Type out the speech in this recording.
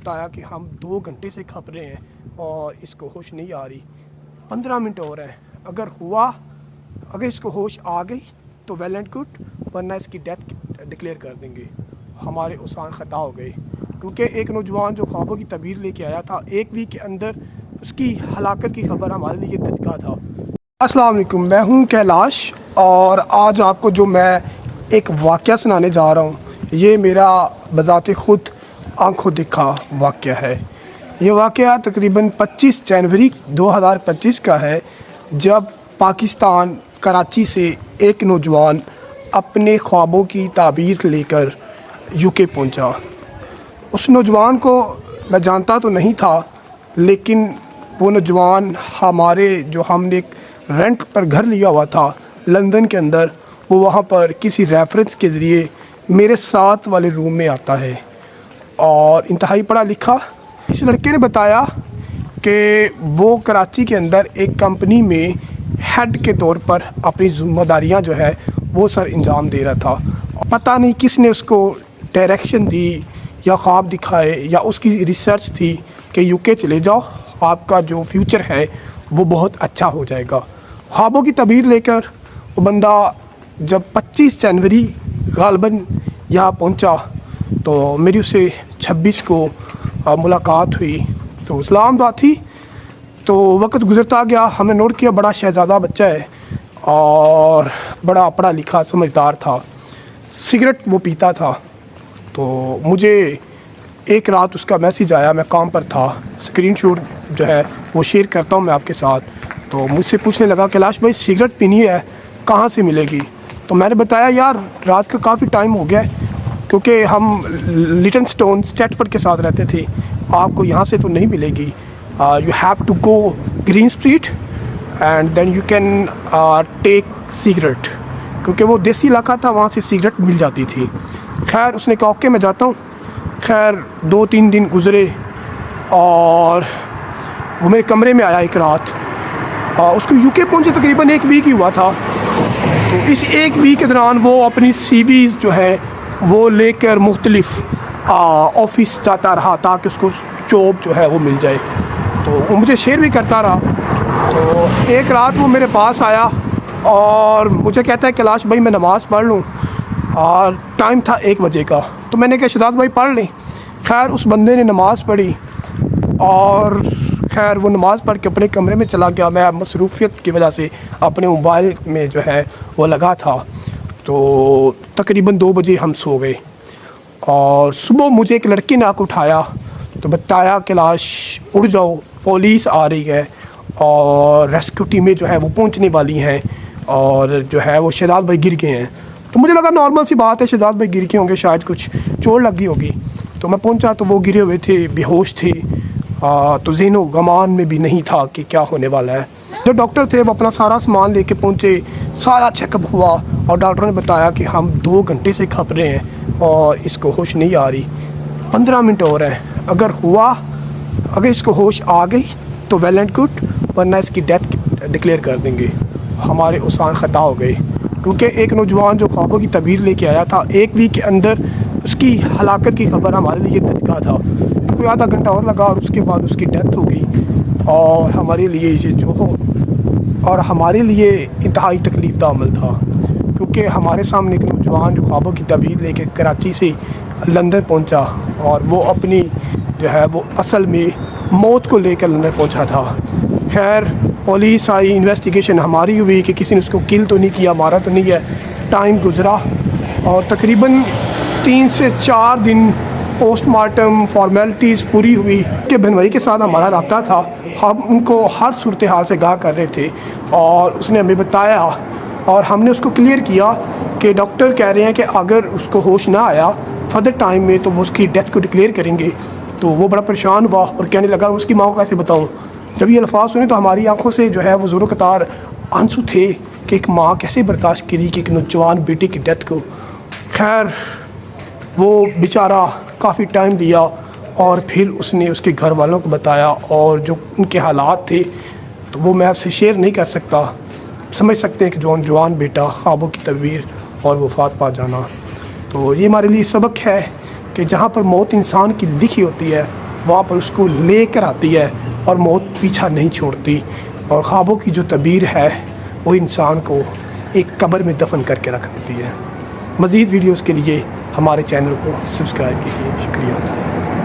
बताया कि हम 2 घंटे से खप रहे हैं और इसको होश नहीं आ रही। 15 मिनट और हैं, अगर इसको होश आ गई तो वेल एंड गुड, वरना इसकी डेथ डिक्लेयर कर देंगे। हमारे उसान ख़ता हो गए, क्योंकि एक नौजवान जो ख्वाबों की तबीर लेके आया था, एक वीक के अंदर उसकी हलाकत की खबर हमारे लिए धचका था। अस्सलाम वालेकुम, मैं हूं कैलाश और आज आपको जो मैं एक वाक़या सुनाने जा रहा हूं, ये मेरा बज़ाते ख़ुद आंखों देखा वाक़या है। ये वाक़या तकरीबन 25 जनवरी 2025 का है, जब पाकिस्तान कराची से एक नौजवान अपने ख्वाबों की ताबीर लेकर यूके पहुंचा। उस नौजवान को मैं जानता तो नहीं था, लेकिन वो नौजवान हमने एक रेंट पर घर लिया हुआ था लंदन के अंदर, वो वहाँ पर किसी रेफरेंस के ज़रिए मेरे साथ वाले रूम में आता है और इंतहाई पढ़ा लिखा। इस लड़के ने बताया कि वो कराची के अंदर एक कंपनी में हेड के तौर पर अपनी ज़िम्मेदारियाँ जो है वो सर अंजाम दे रहा था। पता नहीं किसने उसको डायरेक्शन दी या ख्वाब दिखाए या उसकी रिसर्च थी कि यूके चले जाओ, आपका जो फ्यूचर है वो बहुत अच्छा हो जाएगा। ख्वाबों की तबीर लेकर वो बंदा जब 25 जनवरी गालबन यहाँ पहुँचा तो मेरी उससे 26 को मुलाकात हुई। तो सलाम दुआ थी, तो वक्त गुजरता गया, हमने नोट किया बड़ा शहज़ादा बच्चा है और बड़ा पढ़ा लिखा समझदार था। सिगरेट वो पीता था। तो मुझे एक रात उसका मैसेज आया, मैं काम पर था, स्क्रीनशॉट जो है वो शेयर करता हूँ मैं आपके साथ। तो मुझसे पूछने लगा कैलाश भाई सिगरेट पीनी है, कहाँ से मिलेगी? तो मैंने बताया यार रात का काफ़ी टाइम हो गया है, क्योंकि हम लिटन स्टोन स्टेटफोर्ड के साथ रहते थे, आपको यहाँ से तो नहीं मिलेगी। You have to go green street and then you can take cigarette, क्योंकि वो देसी इलाका था, वहाँ से सिगरेट मिल जाती थी। खैर उसने कहा ओके मैं जाता हूँ। खैर 2-3 दिन गुज़रे और वो मेरे कमरे में आया एक रात। उसको यूके पहुँचे तकरीबन 1 वीक ही हुआ था। तो इस 1 वीक के दौरान वो अपनी सीवीज़ जो है वो लेकर मुख्तलिफ़ ऑफ़िस जाता रहा ताकि उसको जॉब जो है वो मिल जाए। तो वो मुझे शेयर भी करता रहा। तो एक रात वो मेरे पास आया और मुझे कहता है कैलाश भाई मैं नमाज़ पढ़ लूँ, और टाइम था 1 बजे का। तो मैंने कहा शहजाद भाई पढ़ लें। खैर उस बंदे ने नमाज़ पढ़ी और खैर वो नमाज़ पढ़ के अपने कमरे में चला गया। मैं मसरूफ़ियत की वजह से अपने मोबाइल में जो है वो लगा था। तो तकरीबन 2 बजे हम सो गए और सुबह मुझे एक लड़के ने आकर उठाया, तो बताया कैलाश उठ जाओ, पुलिस आ रही है और रेस्क्यू टीमें जो है वो पहुंचने वाली हैं और जो है वो शहजाद भाई गिर गए हैं। तो मुझे लगा नॉर्मल सी बात है, शहजाद भाई गिर गए होंगे, शायद कुछ चोट लगी होगी। तो मैं पहुंचा तो वो गिरे हुए थे, बेहोश थे। तो ज़हनो गमान में भी नहीं था कि क्या होने वाला है। जो डॉक्टर थे वो अपना सारा सामान लेके पहुंचे, सारा चेकअप हुआ और डॉक्टर ने बताया कि हम 2 घंटे से खप रहे हैं और इसको होश नहीं आ रही। 15 मिनट और हैं, अगर इसको होश आ गई तो वेल एंड गुड, वरना इसकी डेथ डिक्लेयर कर देंगे। हमारे उसान ख़ता हो गए, क्योंकि एक नौजवान जो ख्वाबों की तबीर लेके आया था, 1 वीक के अंदर उसकी हलाकत की खबर हमारे लिए धचका था। कोई आधा घंटा और लगा और उसके बाद उसकी डेथ हो गई और हमारे लिए ये जो हो और हमारे लिए इंतहाई तकलीफ़दा अमल था, क्योंकि हमारे सामने एक नौजवान जो ख्वाबों की तबीर लेके कराची से लंदन पहुंचा और वो अपनी जो है वो असल में मौत को लेकर लंदन पहुंचा था। खैर पुलिस आई, इन्वेस्टिगेशन हमारी हुई कि किसी ने उसको किल तो नहीं किया, मारा तो नहीं है। टाइम गुज़रा और तकरीबन 3 से 4 दिन पोस्टमार्टम फॉर्मेलिटीज़ पूरी हुई। कि बहन भाई के साथ हमारा रब्ता था, हम उनको हर सूरत हाल से आगाह कर रहे थे और उसने हमें बताया और हमने उसको क्लियर किया कि डॉक्टर कह रहे हैं कि अगर उसको होश ना आया फर्दर टाइम में तो वो उसकी डेथ को डिक्लेयर करेंगे। तो वो बड़ा परेशान हुआ और कहने लगा उसकी माँ को कैसे बताऊँ। जब ये अल्फाज सुने तो हमारी आंखों से जो है वो ज़ोरो कतार आंसू थे कि एक माँ कैसे बर्दाश्त करी कि एक नौजवान बेटी की डेथ को। खैर वो बेचारा काफ़ी टाइम लिया और फिर उसने उसके घर वालों को बताया और जो उनके हालात थे तो वो मैं आपसे शेयर नहीं कर सकता। समझ सकते हैं कि जवान बेटा, ख्वाबों की तबीर और वफ़ात पा जाना। तो ये हमारे लिए सबक है कि जहाँ पर मौत इंसान की लिखी होती है वहाँ पर उसको लेकर आती है और मौत पीछा नहीं छोड़ती। और ख्वाबों की जो तबीर है वो इंसान को एक कब्र में दफन करके रख देती है। मज़ीद वीडियोज़ के लिए हमारे चैनल को सब्सक्राइब कीजिए। शुक्रिया।